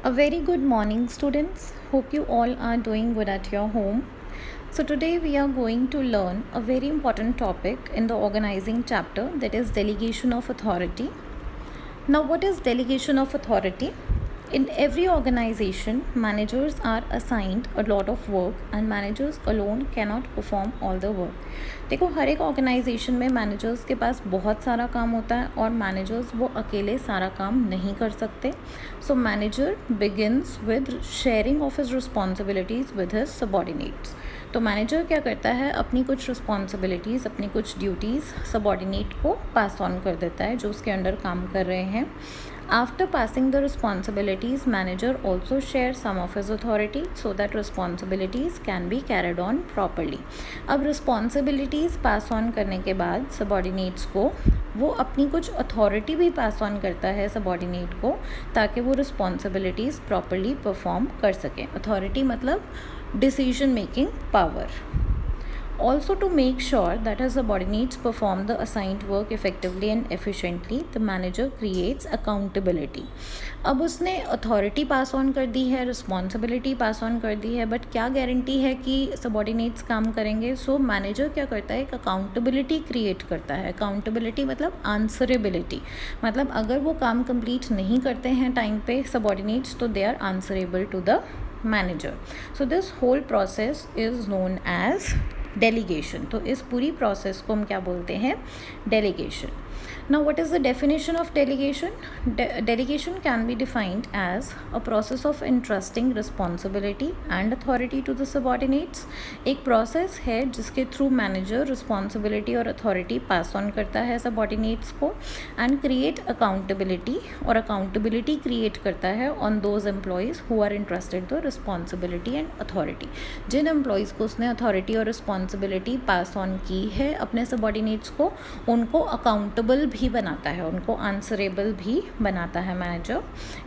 A very good morning, students. Hope you all are doing good at your home. So, today we are going to learn a very important topic in the organizing chapter, that is delegation of authority. Now, what is delegation of authority? In every organization, managers are assigned a lot of work and managers alone cannot perform all the work. देखो, हर एक organisation में managers के पास बहुत सारा काम होता है और मैनेजर्स वो अकेले सारा काम नहीं कर सकते. So manager begins with sharing of his responsibilities with his subordinates. तो मैनेजर क्या करता है, अपनी कुछ रिस्पॉन्सिबिलिटीज़, अपनी कुछ ड्यूटीज़ सबॉर्डिनेट को पास ऑन कर देता है जो उसके अंडर काम कर रहे हैं. After passing the responsibilities, manager also shares some of his authority so that responsibilities can be carried on properly. अब responsibilities pass on करने के बाद subordinates को वो अपनी कुछ authority भी pass on करता है subordinate को, ताकि वो responsibilities properly perform कर सकें. Authority मतलब decision making power. Also, to make sure that his subordinates perform the assigned work effectively and efficiently, the manager creates accountability. अब उसने अथॉरिटी पास ऑन कर दी है, रिस्पॉन्सिबिलिटी पास ऑन कर दी है, but क्या गारंटी है कि सबॉर्डिनेट्स काम करेंगे? सो मैनेजर क्या करता है, एक अकाउंटेबिलिटी क्रिएट करता है. अकाउंटेबिलिटी मतलब आंसरेबिलिटी, मतलब अगर वो काम कंप्लीट नहीं करते हैं टाइम पे सबॉर्डिनेट्स, तो they are answerable to the manager. So this whole process is known as delegation. तो इस पूरी प्रोसेस को हम क्या बोलते हैं? Delegation. Now, what is the definition of delegation? Delegation can be defined as a process of entrusting responsibility and authority to the subordinates. एक process है जिसके through manager responsibility और authority pass on करता है subordinates को and create accountability, और accountability create करता है on those employees who are entrusted the responsibility and authority. Jin employees को उसने authority और responsibility pass on की है अपने subordinates को, उनको accountable भी बनाता है, उनको आंसरेबल भी बनाता है manager.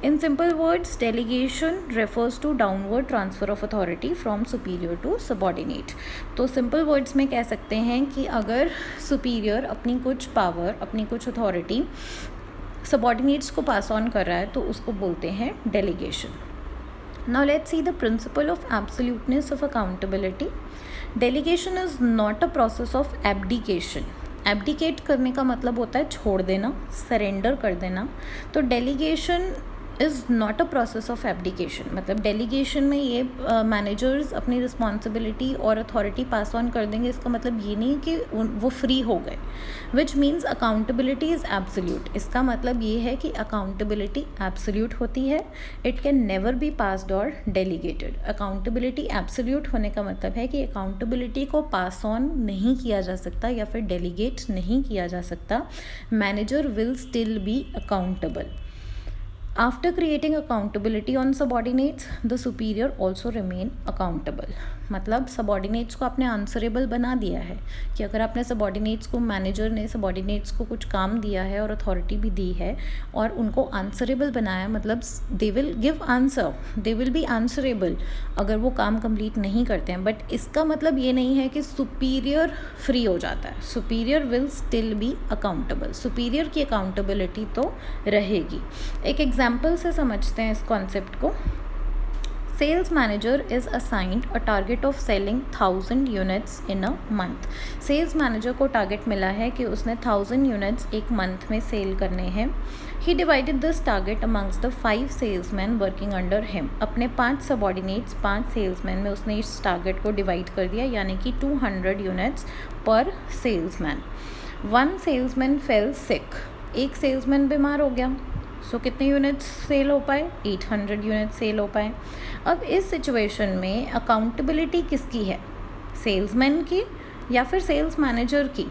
In simple words, delegation refers to downward transfer of authority from superior to subordinate. तो सिंपल वर्ड्स में कह सकते हैं कि अगर सुपीरियर अपनी कुछ पावर, अपनी कुछ अथॉरिटी सबॉर्डिनेट्स को पास ऑन कर रहा है तो उसको बोलते हैं delegation. Now let's see the principle of absoluteness of accountability. Delegation is not a process of abdication. Abdicate करने का मतलब होता है छोड़ देना, सरेंडर कर देना. तो delegation is not a process of abdication. मतलब डेलीगेशन में ये मैनेजर्स अपनी रिस्पॉन्सिबिलिटी और अथॉरिटी पास ऑन कर देंगे, इसका मतलब ये नहीं कि वो फ्री हो गए. Which means accountability is absolute. इसका मतलब ये है कि अकाउंटेबिलिटी एब्सोल्यूट होती है. It can never be passed और डेलीगेटेड. अकाउंटेबिलिटी एब्सोल्यूट होने का मतलब है कि अकाउंटेबिलिटी को पास ऑन नहीं किया जा सकता या फिर डेलीगेट नहीं किया जा सकता. Manager will still be accountable. After creating accountability on subordinates, the superior also remain accountable. मतलब सबॉर्डिनेट्स को आपने आंसरेबल बना दिया है कि अगर आपने सबॉर्डिनेट्स को, मैनेजर ने सबॉर्डिनेट्स को कुछ काम दिया है और अथॉरिटी भी दी है और उनको आंसरेबल बनाया, मतलब they will give answer, they will be answerable अगर वो काम कंप्लीट नहीं करते हैं. बट इसका मतलब ये नहीं है कि सुपीरियर फ्री हो जाता है. Superior will still be accountable. Superior की अकाउंटेबिलिटी तो रहेगी. एक एग्जाम्पल से समझते हैं इस कॉन्सेप्ट को. Sales manager is assigned a target of selling 1000 units in a month. Sales manager को टारगेट मिला है कि उसने 1000 यूनिट्स एक मंथ में सेल करने हैं. He divided this target amongst the 5 salesmen working under him. अपने 5 सबॉर्डिनेट्स, 5 सेल्समैन में उसने इस टारगेट को डिवाइड कर दिया, यानी कि 200 यूनिट्स पर सेल्समैन. वन सेल्समैन फेल सिक. एक सेल्समैन बीमार हो गया. सो कितने यूनिट्स सेल हो पाए? 800 यूनिट्स सेल हो पाए. अब इस सिचुएशन में अकाउंटेबिलिटी किसकी है? सेल्समैन की या फिर सेल्स मैनेजर की?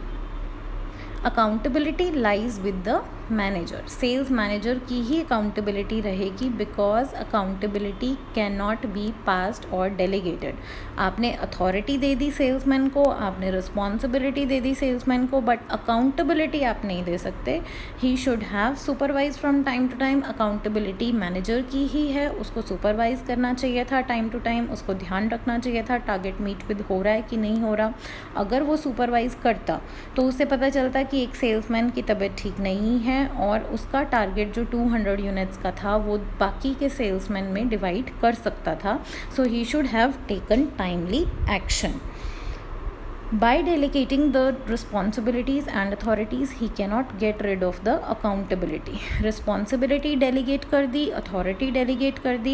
Accountability lies with the manager. Sales manager की ही अकाउंटेबिलिटी रहेगी, because accountability can not be passed और डेलीगेटेड. आपने अथॉरिटी दे दी सेल्समैन को, आपने रिस्पॉन्सिबिलिटी दे दी सेल्समैन को, बट अकाउंटेबिलिटी आप नहीं दे सकते. He should have supervise from time to time. Accountability manager की ही है, उसको सुपरवाइज करना चाहिए था टाइम टू टाइम, उसको ध्यान रखना चाहिए था टारगेट मीट विद हो रहा है कि नहीं हो रहा. अगर वो सुपरवाइज करता तो उससे पता चलता कि एक सेल्समैन की तबीयत ठीक नहीं है, है और उसका टारगेट जो 200 यूनिट्स का था वो बाकी के सेल्समैन में डिवाइड कर सकता था. So he should have taken timely action. By delegating the responsibilities and authorities, he cannot get rid of the accountability. Responsibility delegate कर दी, authority delegate कर दी,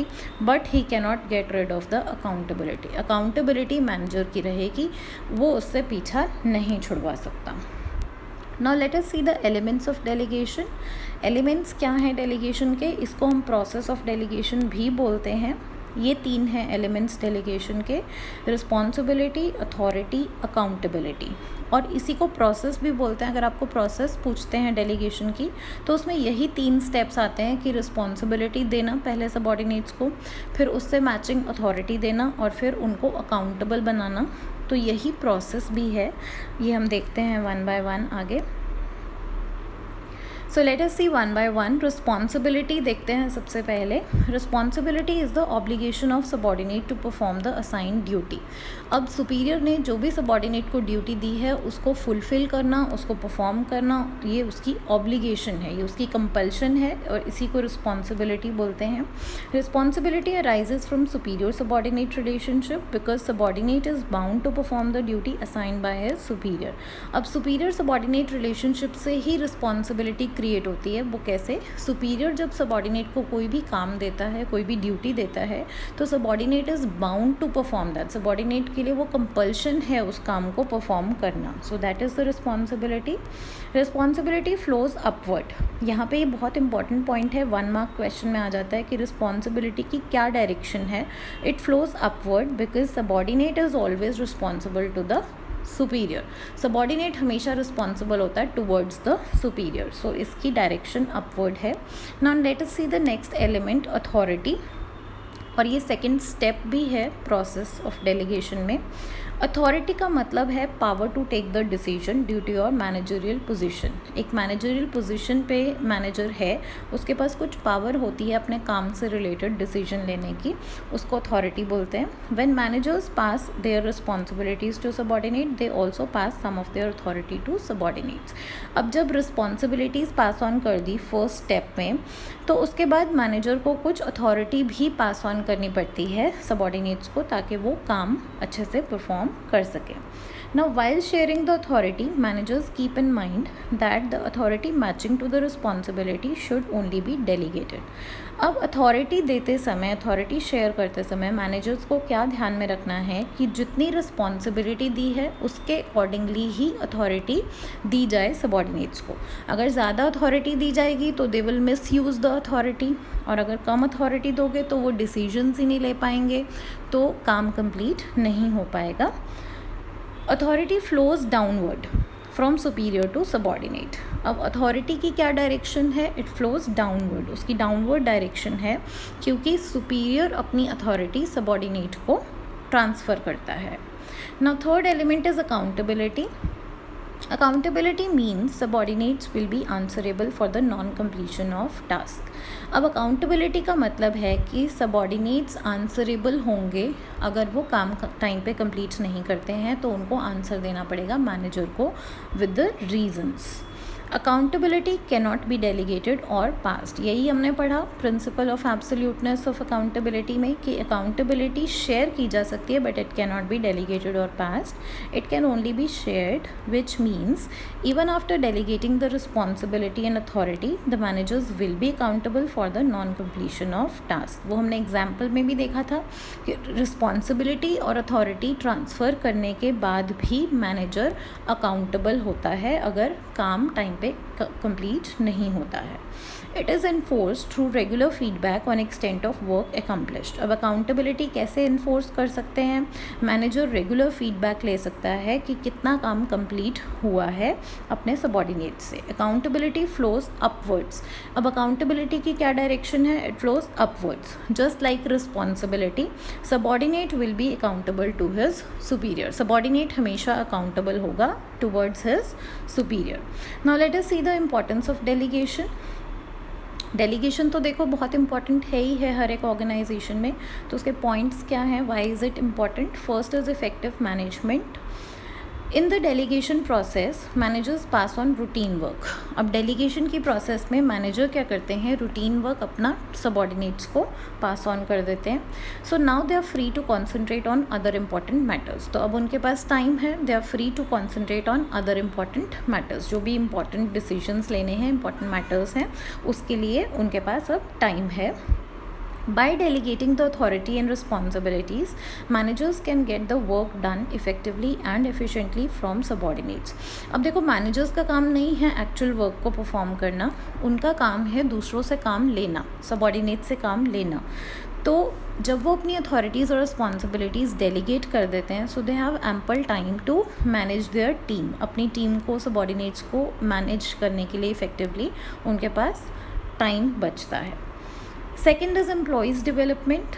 but he cannot get rid of the accountability. Accountability manager की रहेगी, वो उससे पीछा नहीं छुड़वा सकता. Now let us see the elements of delegation. Elements क्या हैं delegation के? इसको हम process of delegation भी बोलते हैं. ये 3 हैं एलिमेंट्स डेलीगेशन के, रिस्पॉन्सिबिलिटी, अथॉरिटी, अकाउंटेबिलिटी. और इसी को प्रोसेस भी बोलते हैं. अगर आपको प्रोसेस पूछते हैं डेलीगेशन की तो उसमें यही 3 स्टेप्स आते हैं कि रिस्पॉन्सिबिलिटी देना पहले सबऑर्डिनेट्स को, फिर उससे मैचिंग अथॉरिटी देना और फिर उनको अकाउंटेबल बनाना. तो यही प्रोसेस भी है. ये हम देखते हैं वन बाय वन आगे. So let us see one by one. Responsibility देखते हैं सबसे पहले. Responsibility is the obligation of subordinate to perform the assign duty. अब सुपीरियर ने जो भी सबऑर्डिनेट को ड्यूटी दी है उसको फुलफ़िल करना, उसको परफॉर्म करना, ये उसकी ऑब्लिगेशन है, ये उसकी कंपल्शन है और इसी को रिस्पॉन्सिबिलिटी बोलते हैं. Responsibility arises from superior subordinate relationship because subordinate is bound to perform the duty assigned by his superior. अब सुपीरियर सबऑर्डिनेट रिलेशनशिप से ही रिस्पॉन्सिबिलिटी क्रिएट होती है. वो कैसे? सुपीरियर जब सबऑर्डिनेट को कोई भी काम देता है, कोई भी ड्यूटी देता है, तो subordinate is bound to perform that. Subordinate के लिए वो कंपल्शन है उस काम को परफॉर्म करना. So that is the responsibility. Responsibility flows upward. यहाँ पे ये बहुत इंपॉर्टेंट पॉइंट है, 1 मार्क क्वेश्चन में आ जाता है कि रिस्पॉन्सिबिलिटी की क्या डायरेक्शन है. It flows upward because subordinate is always responsible to the superior. Subordinate हमेशा रिस्पॉन्सिबल होता है टुवर्ड्स द सुपीरियर. सो इसकी डायरेक्शन अपवर्ड है. Now let us see the next element, authority. और ये सेकेंड स्टेप भी है प्रोसेस ऑफ डेलीगेशन में. अथॉरिटी का मतलब है power to take the decision due to your managerial position. एक मैनेजरियल पोजीशन पे मैनेजर है, उसके पास कुछ पावर होती है अपने काम से रिलेटेड डिसीजन लेने की, उसको अथॉरिटी बोलते हैं. When managers pass their responsibilities to subordinate they also pass some of their authority to subordinates. अब जब रिस्पॉन्सिबिलिटीज़ पास ऑन कर दी फर्स्ट स्टेप में, तो उसके बाद मैनेजर को कुछ अथॉरिटी भी पास ऑन करनी पड़ती है सबऑर्डिनेट्स को, ताकि वो काम अच्छे से परफॉर्म कर सके. Now while sharing the authority, managers keep in mind that the authority matching to the responsibility should only be delegated. अब अथॉरिटी देते समय, अथॉरिटी शेयर करते समय मैनेजर्स को क्या ध्यान में रखना है कि जितनी रिस्पॉन्सिबिलिटी दी है उसके अकॉर्डिंगली ही अथॉरिटी दी जाए सबऑर्डिनेट्स को. अगर ज़्यादा अथॉरिटी दी जाएगी तो they will miss use the authority, और अगर कम अथॉरिटी दोगे तो वो डिसीजंस ही नहीं ले पाएंगे, तो काम कंप्लीट नहीं हो पाएगा. Authority flows downward from superior to subordinate. अब अथॉरिटी की क्या डायरेक्शन है? It flows downward. उसकी डाउनवर्ड डायरेक्शन है क्योंकि सुपीरियर अपनी अथॉरिटी सबऑर्डिनेट को ट्रांसफ़र करता है. Now third element is accountability. Accountability means subordinates will be answerable for the non-completion of task. अब accountability का मतलब है कि subordinates answerable होंगे अगर वो काम टाइम पे complete नहीं करते हैं, तो उनको आंसर देना पड़ेगा मैनेजर को with the reasons. Accountability cannot be delegated और पास्ड. यही हमने पढ़ा principle of absoluteness of accountability में कि अकाउंटेबिलिटी शेयर की जा सकती है but it cannot be delegated और passed. It can only be shared which means even after delegating the responsibility and authority the managers will be accountable for the non completion of task. वो हमने example में भी देखा था कि responsibility और authority transfer करने के बाद भी मैनेजर अकाउंटेबल होता है अगर काम टाइम पे कंप्लीट नहीं होता है. It is enforce through regular feedback on extent of work accomplished. अब अकाउंटेबिलिटी कैसे इन्फोर्स कर सकते हैं? मैनेजर रेगुलर फीडबैक ले सकता है कि कितना काम कंप्लीट हुआ है अपने सबऑर्डिनेट से. Accountability flows upwards. अब अकाउंटेबिलिटी की क्या डायरेक्शन है? It flows upwards. Just like responsibility, subordinate will be accountable to his superior. Subordinate हमेशा अकाउंटेबल होगा towards his superior. Now let us see the importance of delegation. Delegation तो देखो बहुत important है ही है हर एक ऑर्गेनाइजेशन में. तो उसके पॉइंट्स क्या हैं? Why is it important? First is effective management. In the delegation process managers pass on routine work. अब डेलीगेशन की प्रोसेस में मैनेजर क्या करते हैं, रूटीन वर्क अपना सबॉर्डिनेट्स को पास ऑन कर देते हैं। So now they are free to concentrate on other important matters. तो अब उनके पास टाइम है, they are free to concentrate on other important matters. जो भी इम्पॉर्टेंट डिसीजंस लेने हैं, इम्पॉर्टेंट मैटर्स हैं, उसके लिए उनके पास अब टाइम है। By delegating the authority and responsibilities, managers can get the work done effectively and efficiently from subordinates. अब देखो, मैनेजर्स का काम नहीं है एक्चुअल वर्क को परफॉर्म करना, उनका काम है दूसरों से काम लेना, सबॉर्डिनेट से काम लेना। तो जब वो अपनी अथॉरिटीज़ और रिस्पॉन्सिबिलिटीज़ डेलीगेट कर देते हैं, so they have ample time to manage their team. अपनी टीम को, सबॉर्डिनेट्स को मैनेज करने के लिए इफ़ेक्टिवली उनके पास टाइम बचता है। Second is employees development.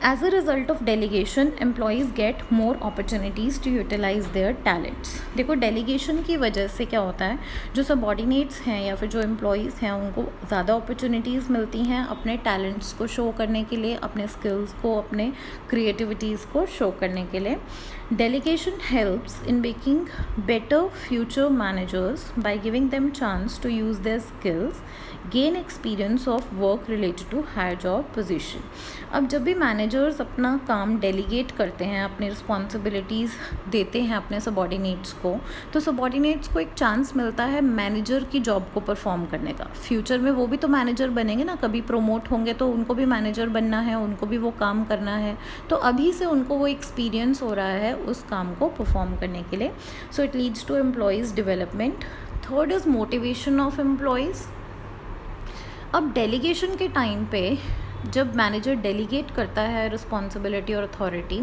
As a result of delegation, employees get more opportunities to utilize their talents. देखो, डेलीगेशन की वजह से क्या होता है, जो सबॉर्डिनेट्स हैं या फिर जो एम्प्लॉयज़ हैं उनको ज़्यादा अपॉर्चुनिटीज़ मिलती हैं अपने टैलेंट्स को शो करने के लिए, अपने स्किल्स को, अपने क्रिएटिविटीज़ को शो करने के लिए। Delegation helps in making better future managers by giving them chance to use their skills, gain experience of work related to higher job position. अब जब भी मैनेजर्स अपना काम डेलीगेट करते हैं, अपनी रिस्पॉन्सिबिलिटीज़ देते हैं अपने सबॉर्डिनेट्स को, तो सबॉर्डिनेट्स को एक चांस मिलता है मैनेजर की जॉब को परफॉर्म करने का। फ्यूचर में वो भी तो मैनेजर बनेंगे ना, कभी प्रमोट होंगे तो उनको भी मैनेजर बनना है, उनको भी वो काम करना है। तो अभी से उनको वो एक्सपीरियंस हो रहा है उस काम को परफॉर्म करने के लिए। So it leads to employees development. Third is motivation of employees. अब डेलीगेशन के टाइम पे जब मैनेजर डेलीगेट करता है रिस्पॉन्सिबिलिटी और अथॉरिटी,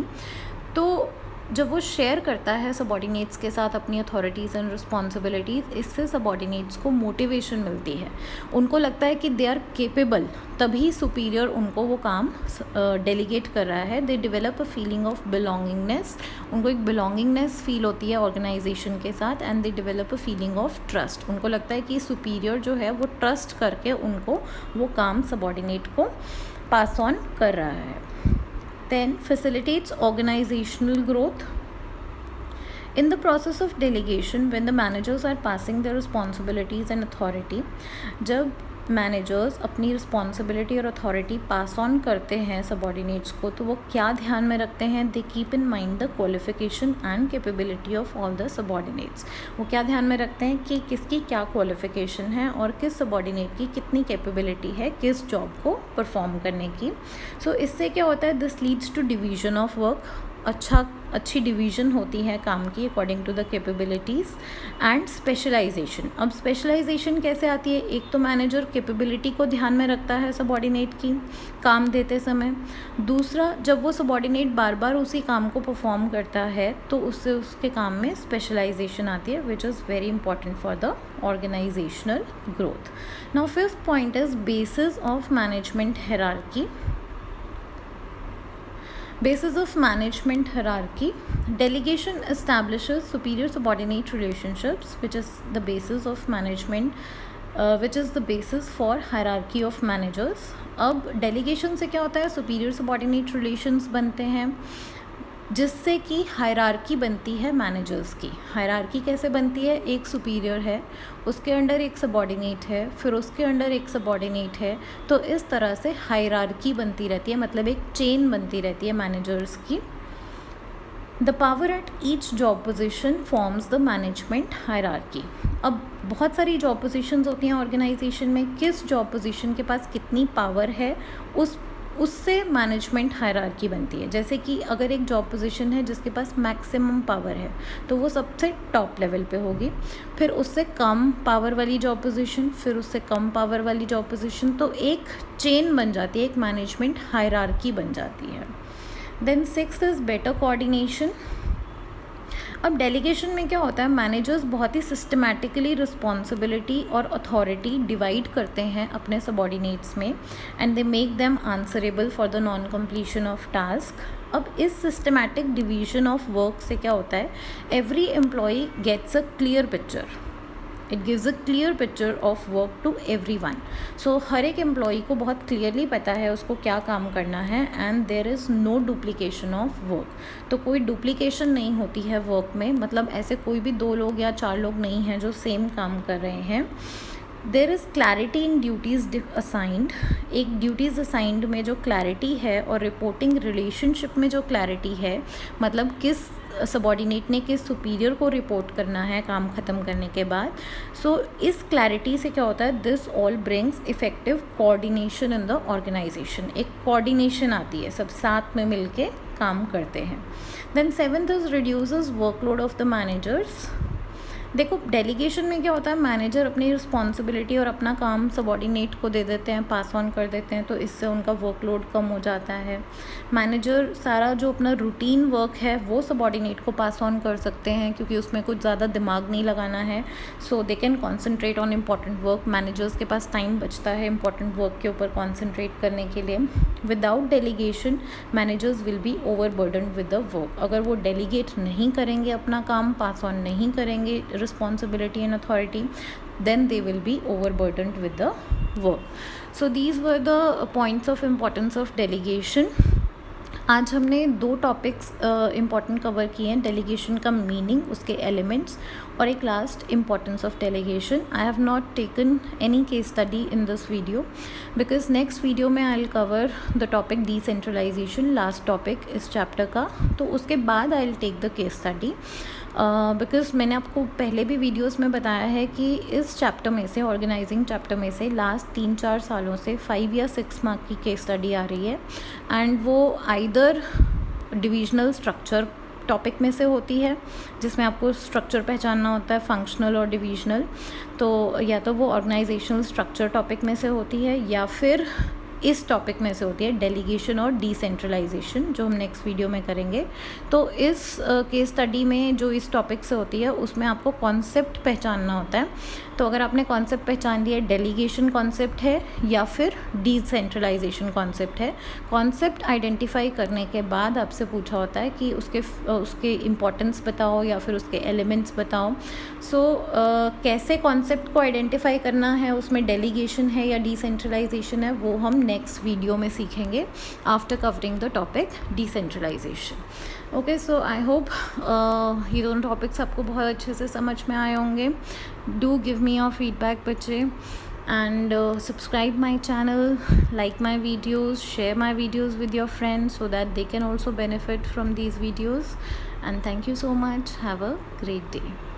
तो जब वो शेयर करता है सबॉर्डिनेट्स के साथ अपनी अथॉरिटीज़ एंड रिस्पॉन्सिबिलिटीज़, इससे सबॉर्डिनेट्स को मोटिवेशन मिलती है। उनको लगता है कि दे आर केपेबल, तभी सुपीरियर उनको वो काम डेलीगेट कर रहा है। They develop a feeling of belongingness, उनको एक बिलोंगिंगनेस फील होती है ऑर्गेनाइजेशन के साथ। And they develop a feeling of trust, उनको लगता है कि सुपीरियर जो है वो ट्रस्ट करके उनको वो काम सबॉर्डिनेट को पास ऑन कर रहा है। Then facilitates organizational growth. In the process of delegation, when the managers are passing their responsibilities and authority, जब मैनेजर्स अपनी रिस्पॉन्सिबिलिटी और अथॉरिटी पास ऑन करते हैं सबॉर्डिनेट्स को, तो वो क्या ध्यान में रखते हैं, they keep in mind the qualification and capability of all the subordinates. वो क्या ध्यान में रखते हैं कि किसकी क्या क्वालिफिकेशन है और किस सबॉर्डिनेट की कितनी कैपेबिलिटी है किस जॉब को परफॉर्म करने की। सो इससे क्या होता है, this leads to division of work. अच्छी डिवीज़न होती है काम की according to the capabilities and specialization. अब स्पेशलाइजेशन कैसे आती है, एक तो मैनेजर कैपेबिलिटी को ध्यान में रखता है सबॉर्डिनेट की काम देते समय। दूसरा, जब वो सबॉर्डिनेट बार बार उसी काम को परफॉर्म करता है तो उससे उसके काम में स्पेशलाइजेशन आती है, which is very important for the organizational growth. Now fifth point is basis of management hierarchy. Basis of management hierarchy. Delegation establishes superior subordinate relationships, which is the basis of management, which is the basis for hierarchy of managers. अब delegation से क्या होता है, superior subordinate relations बनते हैं, जिससे कि hierarchy बनती है मैनेजर्स की। हायरार्की कैसे बनती है, एक सुपीरियर है, उसके अंडर एक सबॉर्डिनेट है, फिर उसके अंडर एक सबॉर्डिनेट है, तो इस तरह से हायरार्की बनती रहती है, मतलब एक चेन बनती रहती है मैनेजर्स की। The power at each job position forms the management hierarchy. अब बहुत सारी जॉब पोजिशंस होती हैं ऑर्गेनाइजेशन में, किस जॉब पोजिशन के पास कितनी पावर है उससे मैनेजमेंट हायरार्की बनती है। जैसे कि अगर एक जॉब पोजीशन है जिसके पास मैक्सिमम पावर है तो वो सबसे टॉप लेवल पे होगी, फिर उससे कम पावर वाली जॉब पोजीशन, फिर उससे कम पावर वाली जॉब पोजीशन, तो एक चेन बन जाती है, एक मैनेजमेंट हायरार्की बन जाती है। Then sixth is better coordination. अब डेलीगेशन में क्या होता है, मैनेजर्स बहुत ही सिस्टमैटिकली रिस्पॉन्सिबिलिटी और अथॉरिटी डिवाइड करते हैं अपने सबॉर्डिनेट्स में, and they make them answerable for the non completion of task. अब इस सिस्टमैटिक डिवीजन ऑफ वर्क से क्या होता है, every employee gets a clear picture it gives a clear picture of work to everyone. So हर एक employee को बहुत क्लियरली पता है उसको क्या काम करना है, and there is no duplication of work. तो कोई डुप्लीकेशन नहीं होती है वर्क में, मतलब ऐसे कोई भी 2 लोग या 4 लोग नहीं हैं जो सेम काम कर रहे हैं. There is clarity in duties assigned. एक ड्यूटीज़ असाइंड में जो क्लैरिटी है और रिपोर्टिंग रिलेशनशिप में जो क्लैरिटी है, मतलब किस सबॉर्डिनेट ने किस सुपीरियर को रिपोर्ट करना है काम ख़त्म करने के बाद. सो इस क्लैरिटी से क्या होता है, this all brings effective coordination in the organization. एक कोऑर्डिनेशन आती है, सब साथ में मिल के काम करते हैं. Then 7th is reduces workload of the managers. देखो डेलीगेशन में क्या होता है, मैनेजर अपनी रिस्पॉन्सिबिलिटी और अपना काम सबॉर्डिनेट को दे देते हैं, पास ऑन कर देते हैं, तो इससे उनका वर्कलोड कम हो जाता है. मैनेजर सारा जो अपना रूटीन वर्क है वो सबॉर्डिनेट को पास ऑन कर सकते हैं क्योंकि उसमें कुछ ज़्यादा दिमाग नहीं लगाना है. So they can concentrate on important work. Managers के पास टाइम बचता है इम्पॉर्टेंट वर्क के ऊपर कॉन्सेंट्रेट करने के लिए. Without delegation managers will be overburdened with the work. अगर वो डेलीगेट नहीं करेंगे, अपना काम पास ऑन नहीं करेंगे, responsibility and authority, then they will be overburdened with the work. So these were the points of importance of delegation. आज हमने 2 टॉपिक्स इम्पॉर्टेंट कवर किए हैं, डेलीगेशन का मीनिंग, उसके एलिमेंट्स, और एक last importance of delegation. I have not taken any case study in this video because next video में I will cover the topic decentralization, last topic इस chapter का. तो उसके बाद I will take the case study because मैंने आपको पहले भी वीडियोस में बताया है कि इस चैप्टर में से, ऑर्गेनाइजिंग चैप्टर में से, लास्ट 3-4 सालों से 5 या 6 मार्क की केस स्टडी आ रही है, एंड वो आइदर डिविजनल स्ट्रक्चर टॉपिक में से होती है जिसमें आपको स्ट्रक्चर पहचानना होता है, फंक्शनल और डिविजनल. तो या तो वो ऑर्गेनाइजेशनल स्ट्रक्चर टॉपिक में से होती है या फिर इस टॉपिक में से होती है डेलीगेशन और डिसेंट्रलाइजेशन, जो हम नेक्स्ट वीडियो में करेंगे. तो इस केस स्टडी में जो इस टॉपिक से होती है उसमें आपको कॉन्सेप्ट पहचानना होता है. तो अगर आपने कॉन्सेप्ट पहचान लिया, डेलीगेशन कॉन्सेप्ट है या फिर डिसेंट्रलाइजेशन कॉन्सेप्ट है, कॉन्सेप्ट आइडेंटिफाई करने के बाद आपसे पूछा होता है कि उसके इम्पोर्टेंस बताओ या फिर उसके एलिमेंट्स बताओ. सो कैसे कॉन्सेप्ट को आइडेंटिफाई करना है, उसमें डेलीगेशन है या डिसेंट्रलाइजेशन है, वो हम नेक्स्ट वीडियो में सीखेंगे after covering the topic decentralization. Okay, so I hope ये दोनों टॉपिक्स आपको बहुत अच्छे से समझ में आए होंगे. Do give me your feedback बच्चे, and subscribe my channel, like my videos, share my videos with your friends so that they can also benefit from these videos. And thank you so much. Have a great day.